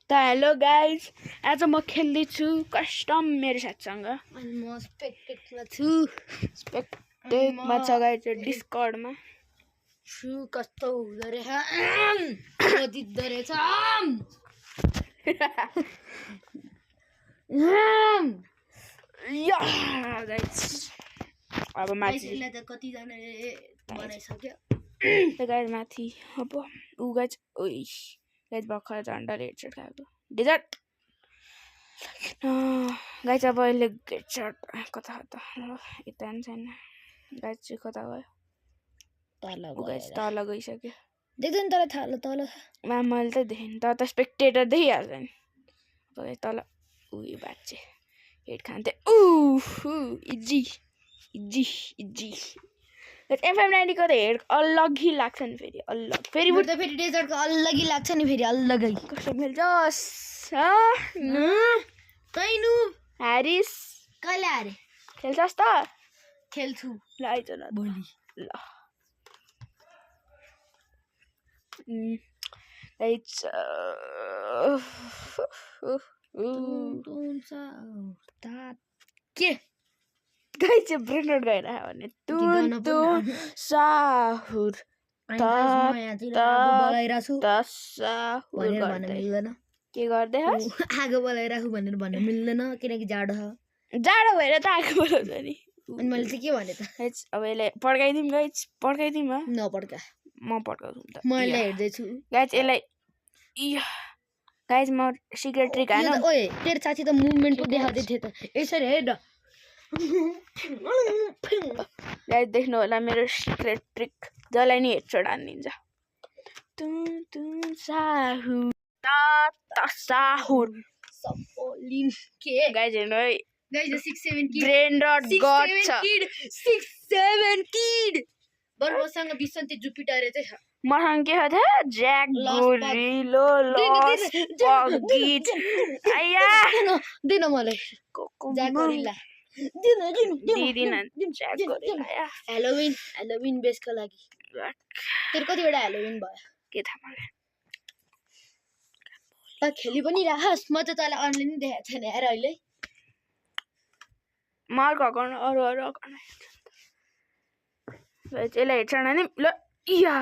त hello guys, आज म खेल्दैछु कस्टम मेरो साथसँग। अनि म स्पेक्टेटमा छु। स्पेक्टेटमा छ गाइज, डिस्कर्डमा छु। कस्तो हुँदो रहेछ, म जित्दो रहेछ। गाइज अब माथि यसले त कतिजनाले बनाइसक्यो। गाइज माथि अब ऊ गाइज ओइ गाइज भर्खर झन्डाले हेडसट खाएको डेजर्ट गाइज। अब अहिले हेडसट कता कता यता पनि छैन गाइज चाहिँ कता गयो गाइज तल गइसक्यो। देख्दैन तल तल मैले त देखेँ त स्पेक्टेटर देखिहाल्छ नि तल उयो बाँचे हेड खान्थे इजी इजी इजी। FM90 को त हेड अलग्गै लाग्छ नि फेरि अलग फेरि त फेरि डेजर्टको अलग्गै लाग्छ नि फेरि अलग्गै। कस्तो खेल्छस् तैनु ह्यारिस कहिले हारे खेल्छस् त? खेल्छु ल आइज न भोलि। ल के गाई चाहिँ ब्रेन्डर गइरह्यो भने साहुर के गर्दै आगो बलाइराखु भनेर भन्न मिल्दैन किनकि जाडो छ। जाडो भएर त आगो बलाउँछ नि। अनि मैले चाहिँ के भने त अब यसलाई पड्काइदिउँ गाइज पड्काइदिउँ नपड्का म पड्काउँछु नि त। मैले हेर्दैछु गाइज यसलाई गाइज म सिक्रेट ट्रिक हान। ओए तेरो साथी त मुभमेन्ट पो देखाउँदै थियो त यसरी हेर गाइज देख्नु होला मेरो सिक्रेट ट्रिक जसलाई नि हेडसट हानिदिन्छ। साहुर साहुर सपोलिन के गाइज हेर्नु है गाइज 6-7 किड ब्रेन्डर गट छ 6-7 किड बर्मसँग बिसन्ते जुपिटर चाहिँ मसँग के छ ज्याक गोरिलो लस पगिट आया दिन मलाई ज्याक गोरिला दिदिन ज्याक गोरिला हेलोविन बेसको लागि तेरो कतिवटा हेलोविन भयो के थाहा मलाई त खेली पनि राखस्। म त तँलाई अनलाइन देखाएको छैन यार अहिले। म अर्को अकाउन्ट अरू अकाउन्ट यसलाई हेर्छ नि ल या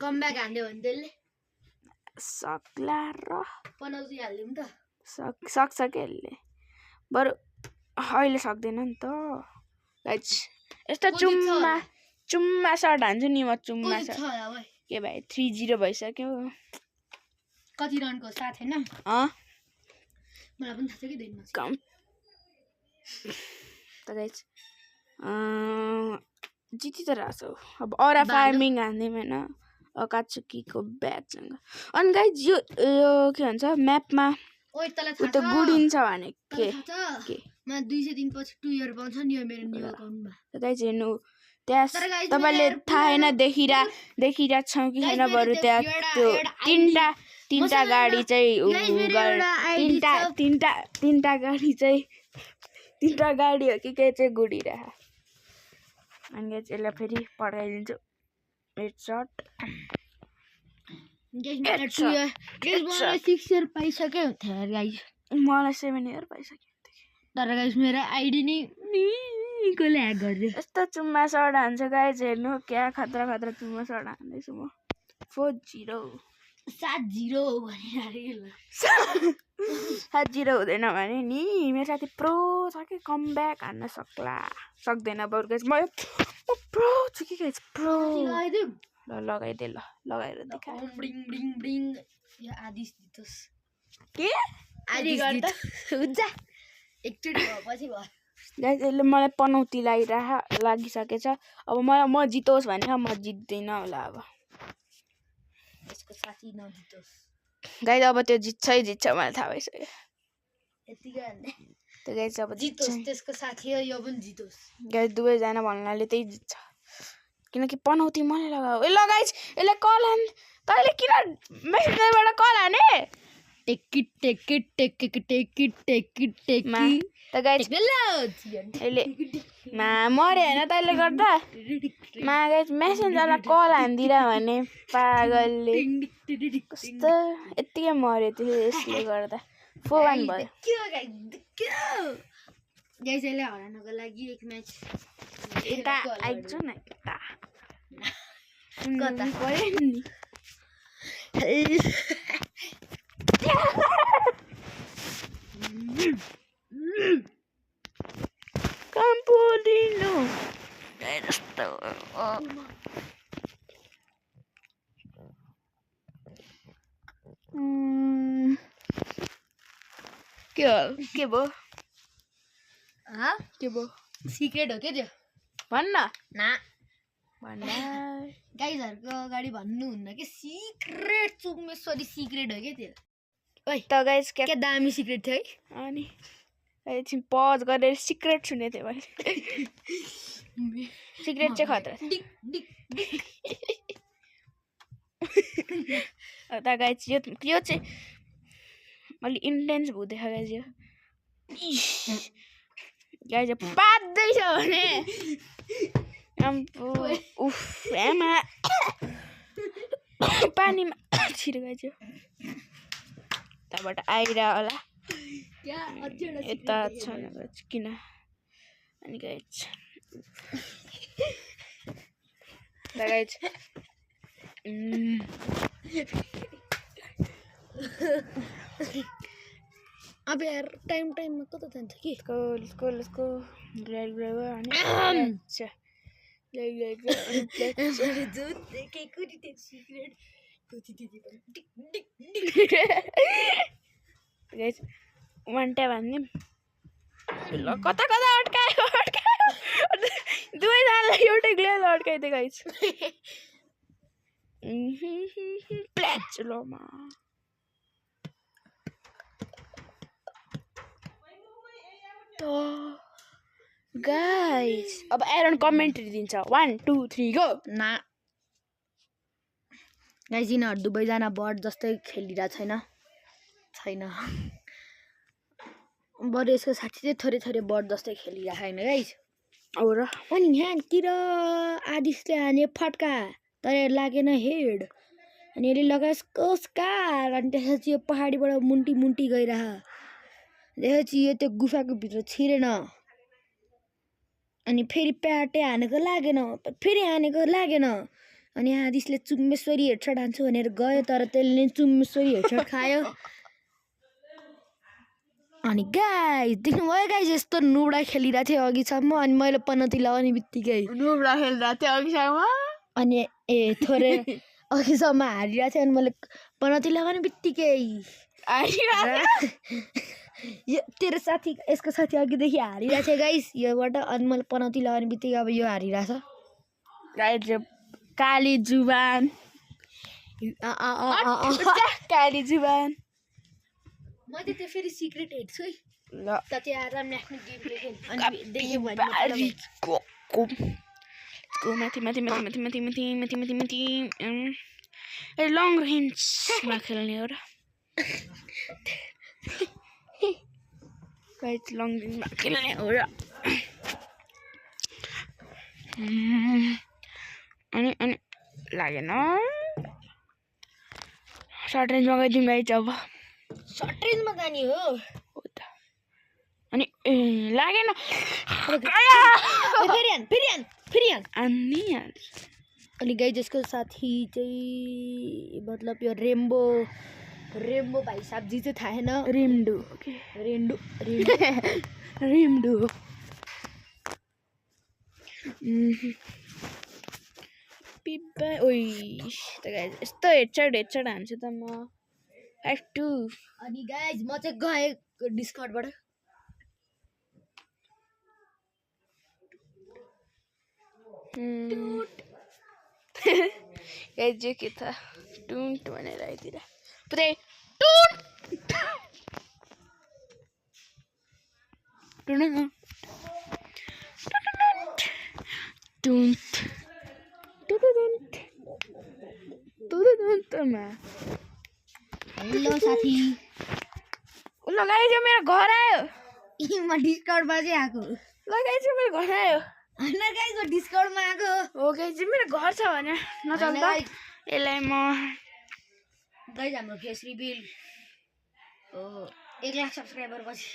कमब्याक हान्दियो भने त्यसले सक्ला र पनौती हालिदिउँ त सक्छ के यसले बरु अहिले सक्दैन नि त गाइज। यस्तो चुम्मा सर्ट हान्छु नि म चुम्मा सर्ट के भाइ 3-0 भइसक्यो। कति रनको 7 हैन मलाई पनि थाहा छ कि दिनमा कम त गाइज जिति त रहेछौ। अब औरा फार्मिङ हान्दिउँ होइन अकाचुकीको ब्यागसँग। अनि गाइज यो के भन्छ म्यापमा उता गुडिन्छ भने के म 200 दिनपछि 2 इयर पाउँछ नि मेरो न्यू अकाउन्टमा। गाइज हेर्नु त्यहाँ तपाईँले थाहा छैन देखिरहेको छौँ कि छैन बरु त्यहाँ त्यो तिनवटा गाडी चाहिँ तिनवटा गाडी चाहिँ तिनवटा गाडी हो कि के चाहिँ गुडिरह। अनि यसलाई फेरि पड्काइदिन्छु हेडसट 6 इयर पाइसक्यो थियो गाइस। मलाई 7 इयर पाइसक्यो तर गाइस मेरो आइडी नै कसले ह्याक गर्यो। यस्तो चुम्मा सर्ट हान्छ गाइस हेर्नु क्या खतरा खतरा चुम्मा सर्ट हान्दैछु म 40 70 हुँदैन भने नि मेरो साथी प्रो छ कि कमब्याक हान्न सक्दैन बरु गाइस म प्रो छु कि गाइस प्रो। ल लगाइदे ल लगाएर देखा के हुन्छ एकचोटि भएपछि भयो गाइस। यसले मलाई पनौती लागिसकेछ। अब म जितोस् भने म जित्दिनँ होला अब यसको साथी नजितोस् गाइस। अब त्यो जित्छ मलाई थाहा भइसक्यो यतिकै गाइस। अब जितोस् त्यसको साथी हो यो पनि जितोस् गाइस। दुवैजना भन्नाले त्यही जित्छ किनकि पनौती मलाई लगाऊ। ल गाइस यसले कल हान तैँले किन मेसेन्जरबाट कल हाने त गाइस अहिले मरे होइन तैँले गर्दा गाइस मेसेन्जरमा कल हानिदिएर भने पागलले कस्तो यत्तिकै मऱ्यो त्यो यसले गर्दा फोन भयो गाइसले हराउनको लागि एक म्याच यता आइजु न यता कता पऱ्यो नि Campolino. Esto. के भयो के भयो सिक्रेट हो के त्यो भन्न ना भन्दा गाइजहरुको अगाडि भन्नुहुन्न के सिक्रेट चुम्मेश्वरी सिक्रेट हो के त्यो ओइ त गाइस के दामी सिक्रेट थियो है अनि एकछिन पज गरेर सिक्रेट सुने थियो मैले सिक्रेट चाहिँ खतरा त गाइस यो चाहिँ अलि इन्टेन्स हुँदै छ गाइस यो गाइस पाच्दैछ भने उफ एमा पानीमा छिरो गाइस यो तबाट आइरा होला यता छैन गाइस किन अनि गाइस अब यार टाइममा कता जान्छ कि let's go गाइस वानटा भन्ने ल कता कता अड्कायो दुवैजनालाई एउटै ग्लेल अड्काइदियो गाइस प्लेचलोमा गाइस अब एरन कमेन्ट्री दिन्छ 1 2 3 गो ना गाइस यिनीहरू दुवैजना बर्ड जस्तै खेलिरहेको छैन बरु यसको साथी चाहिँ थोरै बर्ड जस्तै खेलिरहेको छैन गाइस हो र अनि यहाँतिर आदिसले हाने फट्का तर लागेन हेड अनि यसले लगाएसको स्कार अनि त्यसपछि यो पहाडीबाट मुन्टी गइरह त्यसपछि यो त्यो गुफाको भित्र छिरेन अनि फेरि प्याटे हानेको लागेन अनि आदिसले चुम्मेश्वरी हेडसट हान्छु भनेर गयो तर त्यसले चुम्मेश्वरी हेडसट खायो अनि गाइस देख्नुभयो गाइस यस्तो नुब्डा खेलिरहेको थियो अघिसम्म अनि मैले पनौती लगाउने बित्तिकै नुब्डा खेलिरहेको थियो अघिसम्म अनि थोरै अघिसम्म हारिरहेको थियो अनि मैले पनौती लगाउने बित्तिकै यो तेरो साथी यसको साथी अघिदेखि हारिरहेको थियो गाइस योबाट अनि मैले पनौती लगाउने बित्तिकै अब यो हारिरहेछ गाइस काली जुबान काली जुबान मैले त्यो फेरि सिक्रेट हेर्छु है ल त त्यो आरामले आफ्नो गेम खेल अनि देख्यो भने माथि ए लङ रेन्जमा खेल्ने हो र गाइस लङ रेन्जमा खेल्ने हो र अनि लागेन सर्ट रेन्जमा गइदिउँ गाइस अब सर्ट रेन्जमा जाने हो अनि लागेन फेरि अनि गाइस जसको साथी चाहिँ मतलब यो रेम्बो भाइ सब्जी चाहिँ थाहा छैन रिम्डु पिब्बा ओइ त गाइस यस्तो हेडसट हान्छु त म F2 अनि गाइस म चाहिँ गए डिस्कर्डबाट गाइस जे के था टुन्ट भनेर आइदिएर पुरै टुन्ट हेलो साथी ल गाइज यो मेरो घर आयो म डिस्काउन्टमा चाहिँ आएको ल गाइज यो मेरो घर आयो होइन गाइज म डिस्काउन्टमा आएको हो गाइज यो मेरो घर छ भने नचल त यसलाई म गाइज हाम्रो फेस रिभिल हो 1 लाख सब्स्क्राइबर पछि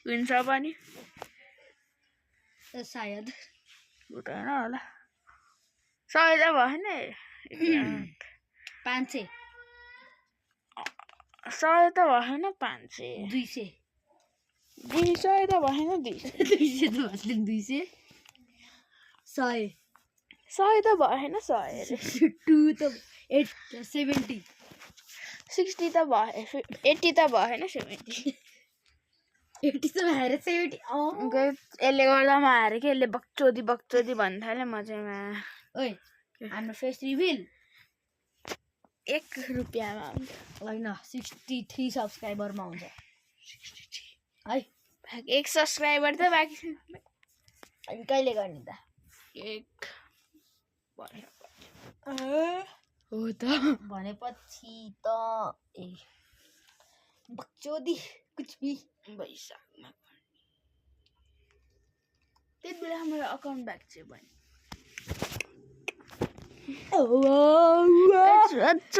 हुन्छ पनि सायद हुँदैन होला 100 त भएन 500 100 त भएन 500 200 200 त भएन 200 200 त भएन 200 100 100 त भएन 100 2 त 70 60 त भए 80 त भएन 70 80 त भएर 70 यसले गर्दा म हारेँ कि यसले बक्चोदी भन्न थाल्यो म चाहिँ ओइ हाम्रो फेस रिभिल 1 रुपियाँमा हुन्छ होइन 63 सब्स्क्राइबरमा हुन्छ 63 है 1 सब्स्क्राइबर त बाँकी छ अनि कहिले गर्ने त 1 हो त भनेपछि त ए बक्चोदी कुछ भी वैशाखमा त्यति बेला मेरो अकाउन्ट ब्याक चाहिँ भयो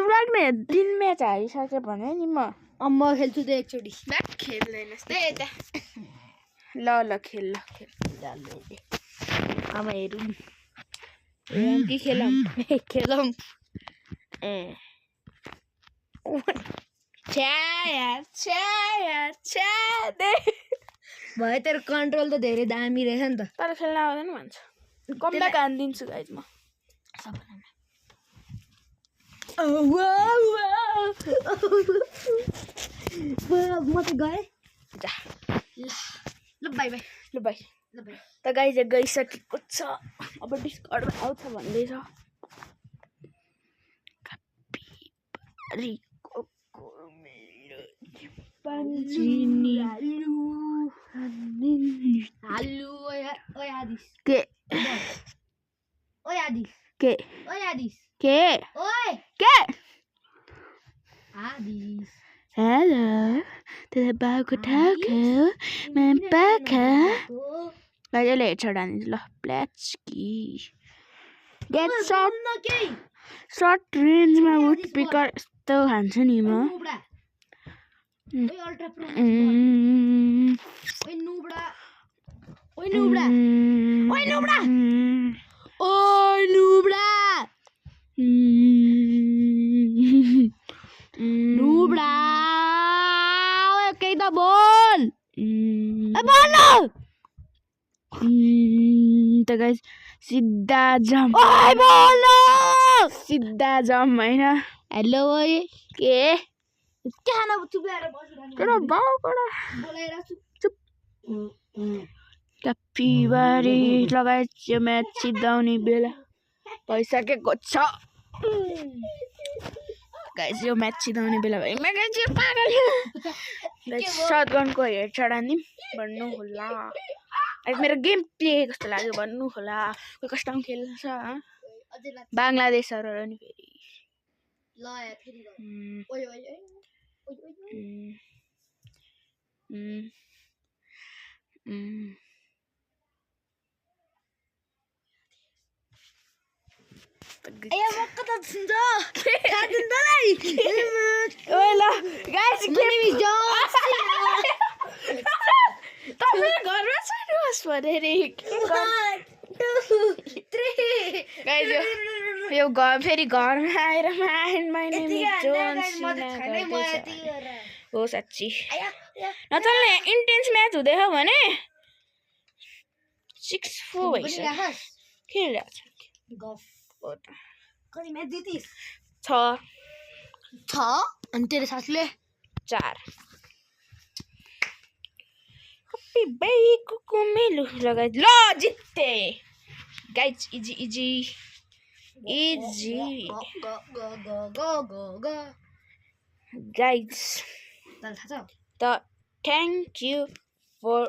राख्ने 3 म्याच हारिसक्यो भने नि म खेल्छु त एकचोटि ब्याक खेल्दैनस् त यता ल खेल अब हेरौँ कि खेलौँ ए छ्या दे भयो तेरो कन्ट्रोल त धेरै दामी रहेछ नि त तर खेल्न आउँदैन भन्छ कमब्याक हानिदिन्छु गाइज म म त गएँ जा ल बाई बाई ल बाई त गाइज गइसकेको छ अब डिस्कर्डमा आउँछ भन्दैछ Hello, तेरा बाल को ठाक है मैं बैक है गाइज ले चढानी ल प्लेट्सकी गेट शॉर्ट रेंज में वुड पिकर तो हान्छ नि म त गाइस सिधा जम हैन हेलो ओए के खाना चुप्लाएर बसिरहनु तेरो बाउकोडा बोलाएर कपिबारी लगायत यो म्याच सिद्धाउने बेला भइसकेको छ गाइस यो म्याच सिद्धाउने बेला भयो म गाइस यो पागल गाइस शटगनको हेड चढानी भन्नु होला गाइस मेरो गेम प्ले कस्तो लाग्यो भन्नु होला कोही कस्टम खेल्छ बंगलादेशहरु नि फेरि ल यार फेरि ओइ ओइ Ayo mau ke Tanda. Tanda lagi. ओइ ल guys My name is John. तपाईं घरमा छैनस् भने गाइस यो घर फेरि घरमा आएर my name is John हो साच्ची नचल्ने इन्टेन्स म्याच हुँदैछ भने 6-4 भइसक्यो खेलिरहेछ गफ कति म्याच जितिस 6 अनि तेरो साथीले 4 हप्पी बेको कुमेलु लगाइ ल जित्ते गाइस इजी go गाइस तल थाहा छ त थ्यांक यू फर